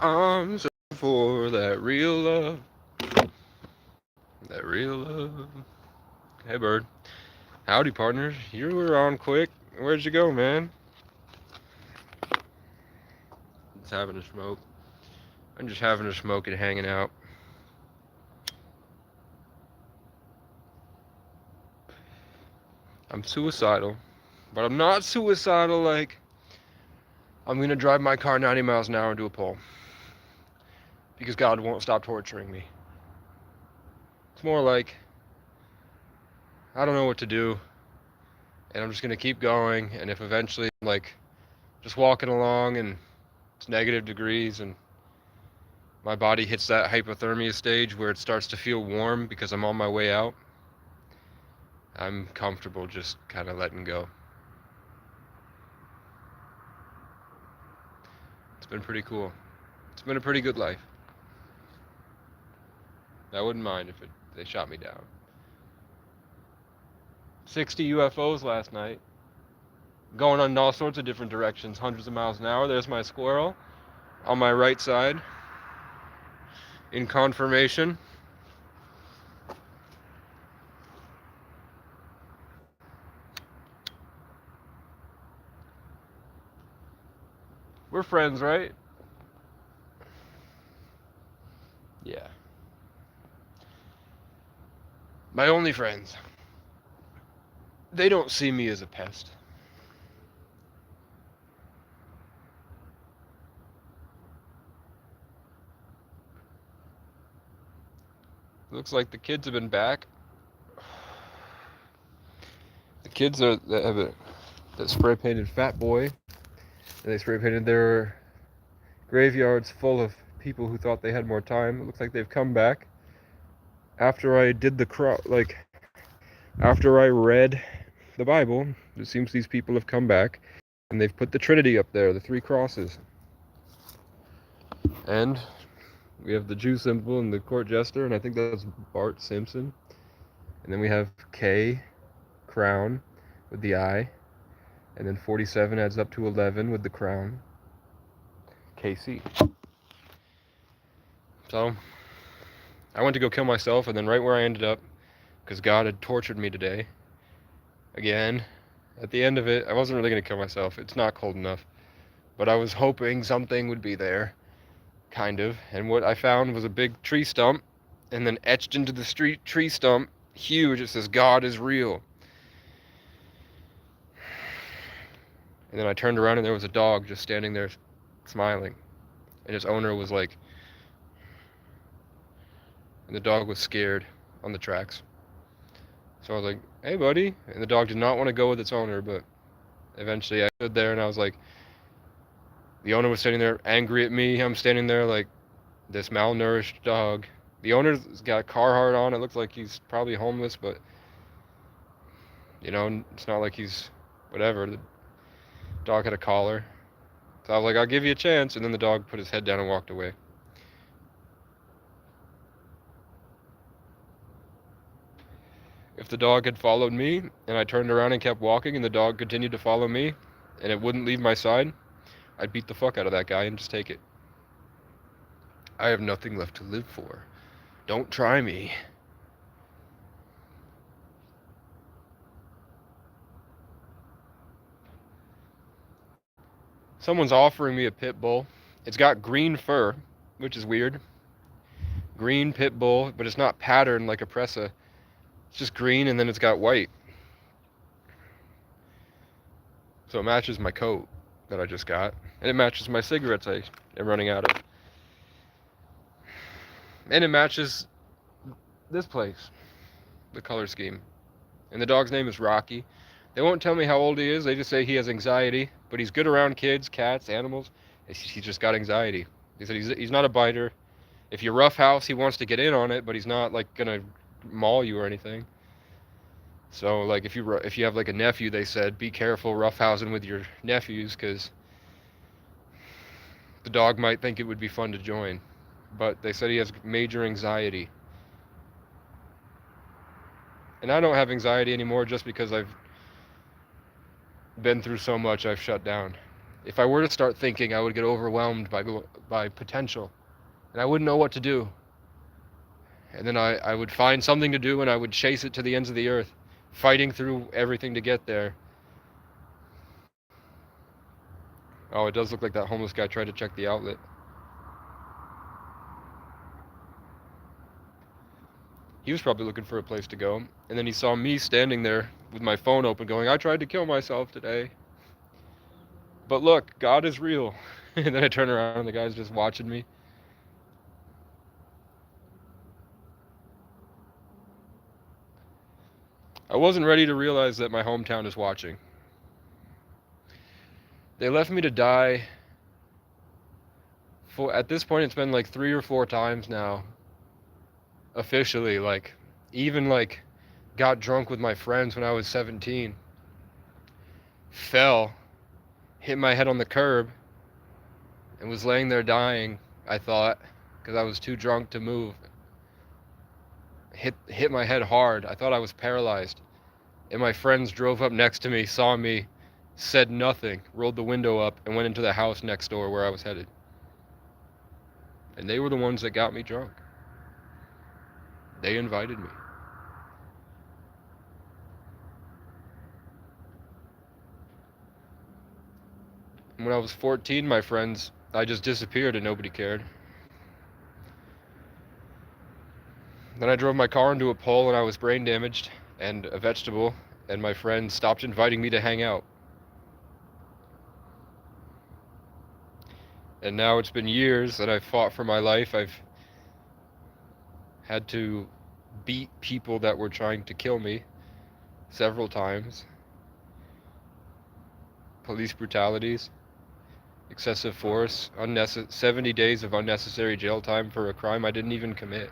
I'm searching for that real love. That real love. Hey, Bird. Howdy, partner. You were on quick. Where'd you go, man? Just having a smoke. I'm just having a smoke and hanging out. I'm suicidal. But I'm not suicidal like I'm gonna drive my car 90 miles an hour into a pole. Because God won't stop torturing me. It's more like I don't know what to do. And I'm just gonna keep going. And if eventually I'm like just walking along and it's negative degrees and my body hits that hypothermia stage where it starts to feel warm because I'm on my way out, I'm comfortable just kind of letting go. It's been pretty cool. It's been a pretty good life. I wouldn't mind if they shot me down. 60 UFOs last night, going on in all sorts of different directions, hundreds of miles an hour. There's my squirrel on my right side in confirmation. We're friends, right? Yeah. My only friends. They don't see me as a pest. Looks like the kids have been back. The kids are that have that spray painted Fat Boy, and they spray painted their graveyards full of people who thought they had more time. It looks like they've come back after I did after I read the Bible. It seems these people have come back, and they've put the Trinity up there, the three crosses, and we have the Jew symbol and the court jester, and I think that's Bart Simpson, and then we have K crown with the I, and then 47 adds up to 11 with the crown. KC. So I went to go kill myself, and then right where I ended up, because God had tortured me today, again, at the end of it, I wasn't really going to kill myself. It's not cold enough. But I was hoping something would be there, kind of. And what I found was a big tree stump, and then etched into the tree stump, huge, it says, God is real. And then I turned around, and there was a dog just standing there smiling. And his owner was like, and the dog was scared on the tracks. So I was like, hey, buddy. And the dog did not want to go with its owner, but eventually I stood there and I was like, the owner was standing there angry at me. I'm standing there like this malnourished dog. The owner's got a Carhartt on. It looks like he's probably homeless, but it's not like he's whatever. The dog had a collar. So I was like, I'll give you a chance. And then the dog put his head down and walked away. If the dog had followed me and I turned around and kept walking and the dog continued to follow me and it wouldn't leave my side, I'd beat the fuck out of that guy and just take it. I have nothing left to live for. Don't try me. Someone's offering me a pit bull. It's got green fur, which is weird. Green pit bull, but it's not patterned like a Pressa. It's just green and then it's got white. So it matches my coat that I just got. And it matches my cigarettes I am running out of. And it matches this place, the color scheme. And the dog's name is Rocky. They won't tell me how old he is. They just say he has anxiety, but he's good around kids, cats, animals. He's just got anxiety. He said he's not a biter. If you roughhouse, he wants to get in on it, but he's not like gonna maul you or anything. So like if you have like a nephew, they said be careful roughhousing with your nephews because the dog might think it would be fun to join. But they said he has major anxiety. And I don't have anxiety anymore just because I've been through so much. I've shut down. If I were to start thinking, I would get overwhelmed by potential, and I wouldn't know what to do. And then I would find something to do, and I would chase it to the ends of the earth, fighting through everything to get there. Oh, it does look like that homeless guy tried to check the outlet. He was probably looking for a place to go, and then he saw me standing there with my phone open going, I tried to kill myself today. But look, God is real. And then I turn around and the guy's just watching me. I wasn't ready to realize that my hometown is watching. They left me to die. At this point, it's been like 3 or 4 times now. Officially, even got drunk with my friends when I was 17. Fell, hit my head on the curb, and was laying there dying, I thought, because I was too drunk to move. Hit my head hard. I thought I was paralyzed. And my friends drove up next to me, saw me, said nothing, rolled the window up, and went into the house next door where I was headed. And they were the ones that got me drunk. They invited me. And when I was 14, my friends, I just disappeared and nobody cared. Then I drove my car into a pole and I was brain damaged and a vegetable, and my friends stopped inviting me to hang out. And now it's been years that I've fought for my life. I've had to beat people that were trying to kill me several times. Police brutalities, excessive force, 70 days of unnecessary jail time for a crime I didn't even commit.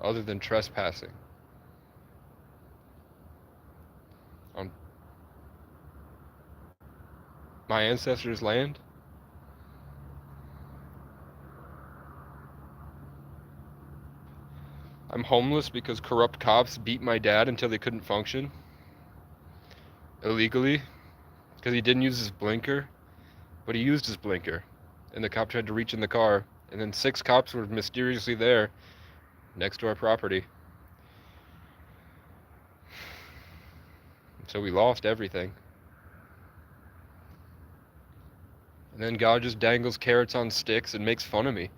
Other than trespassing on my ancestors' land. I'm homeless because corrupt cops beat my dad until they couldn't function. Illegally. Because he didn't use his blinker. But he used his blinker. And the cop tried to reach in the car. And then 6 cops were mysteriously there next to our property. So we lost everything. And then God just dangles carrots on sticks and makes fun of me.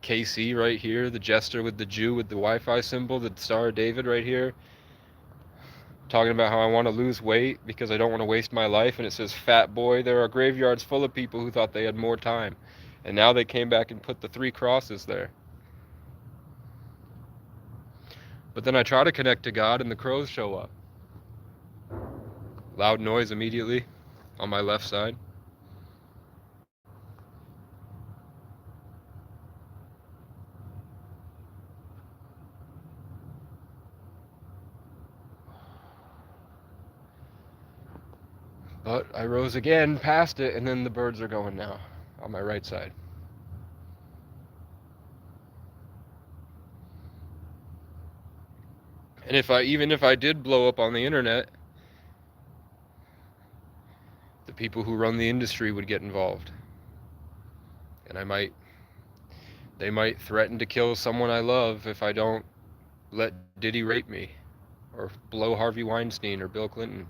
KC right here, the jester with the Jew with the Wi-Fi symbol, the Star of David right here, talking about how I want to lose weight because I don't want to waste my life, and it says, fat boy, there are graveyards full of people who thought they had more time, and now they came back and put the 3 crosses there. But then I try to connect to God and the crows show up. Loud noise immediately on my left side. But I rose again past it, and then the birds are going now on my right side. And even if I did blow up on the internet, the people who run the industry would get involved. And they might threaten to kill someone I love if I don't let Diddy rape me, or blow Harvey Weinstein or Bill Clinton.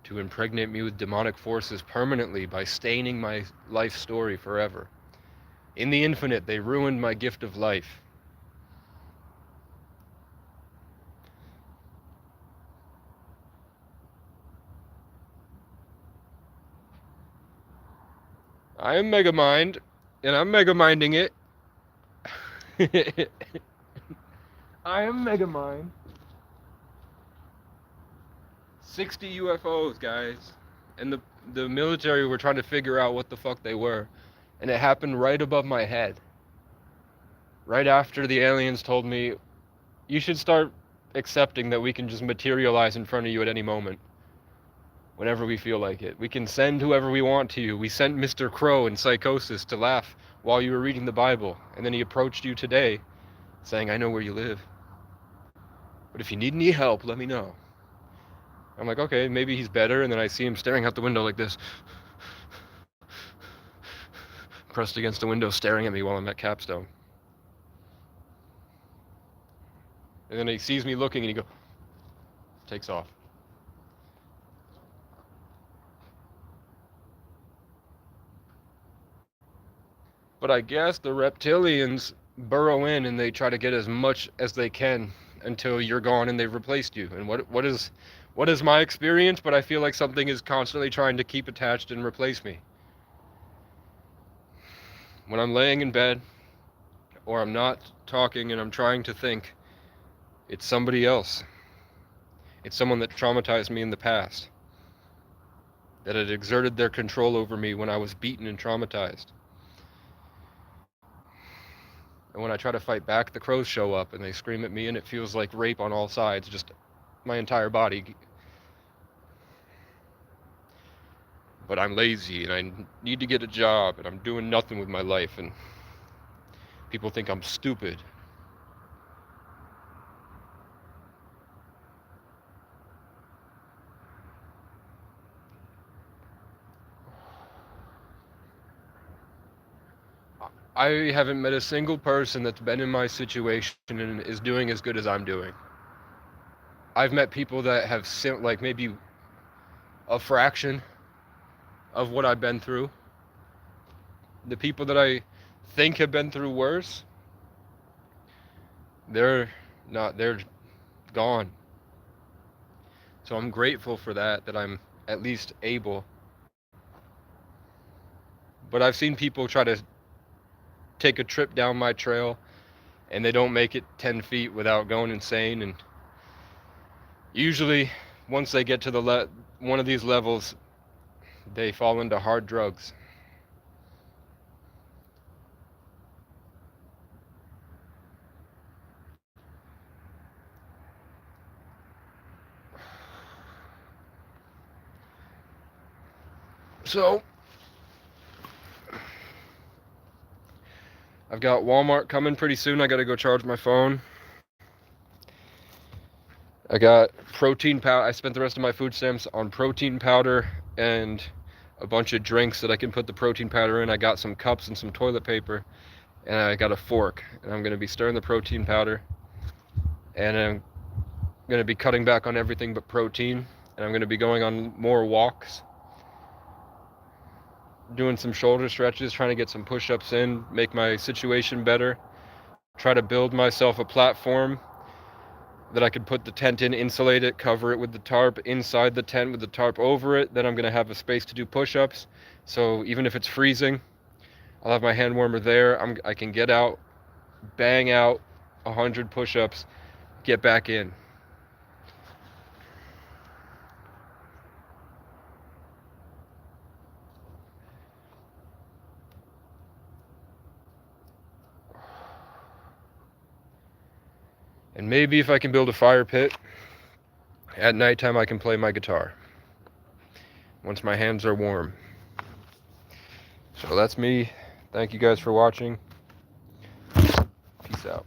To impregnate me with demonic forces permanently by staining my life story forever. In the infinite, they ruined my gift of life. I am Megamind, and I'm Megaminding it. I am Megamind. 60 UFOs, guys. And the military were trying to figure out what the fuck they were. And it happened right above my head. Right after the aliens told me, you should start accepting that we can just materialize in front of you at any moment. Whenever we feel like it. We can send whoever we want to you. We sent Mr. Crow in Psychosis to laugh while you were reading the Bible. And then he approached you today saying, I know where you live. But if you need any help, let me know. I'm like, okay, maybe he's better. And then I see him staring out the window like this, pressed against the window, staring at me while I'm at capstone. And then he sees me looking and he takes off. But I guess the reptilians burrow in and they try to get as much as they can until you're gone and they've replaced you. And what is my experience? But I feel like something is constantly trying to keep attached and replace me. When I'm laying in bed or I'm not talking and I'm trying to think, it's somebody else. It's someone that traumatized me in the past, that had exerted their control over me when I was beaten and traumatized. And when I try to fight back, the crows show up and they scream at me, and it feels like rape on all sides, just my entire body. But I'm lazy and I need to get a job and I'm doing nothing with my life, and people think I'm stupid. I haven't met a single person that's been in my situation and is doing as good as I'm doing. I've met people that have like maybe a fraction of what I've been through. The people that I think have been through worse, they're gone. So I'm grateful for that I'm at least able. But I've seen people try to take a trip down my trail and they don't make it 10 feet without going insane. And usually once they get to one of these levels, they fall into hard drugs. So I've got Walmart coming pretty soon. I gotta go charge my phone. I got protein powder. I spent the rest of my food stamps on protein powder and a bunch of drinks that I can put the protein powder in. I got some cups and some toilet paper, and I got a fork, and I'm gonna be stirring the protein powder, and I'm gonna be cutting back on everything but protein, and I'm gonna be going on more walks, doing some shoulder stretches, trying to get some push-ups in, make my situation better, try to build myself a platform that I could put the tent in, insulate it, cover it with the tarp, inside the tent with the tarp over it. Then I'm gonna have a space to do push-ups. So even if it's freezing, I'll have my hand warmer there. I can get out, bang out 100 push-ups, get back in. And maybe if I can build a fire pit, at nighttime I can play my guitar once my hands are warm. So that's me. Thank you guys for watching. Peace out.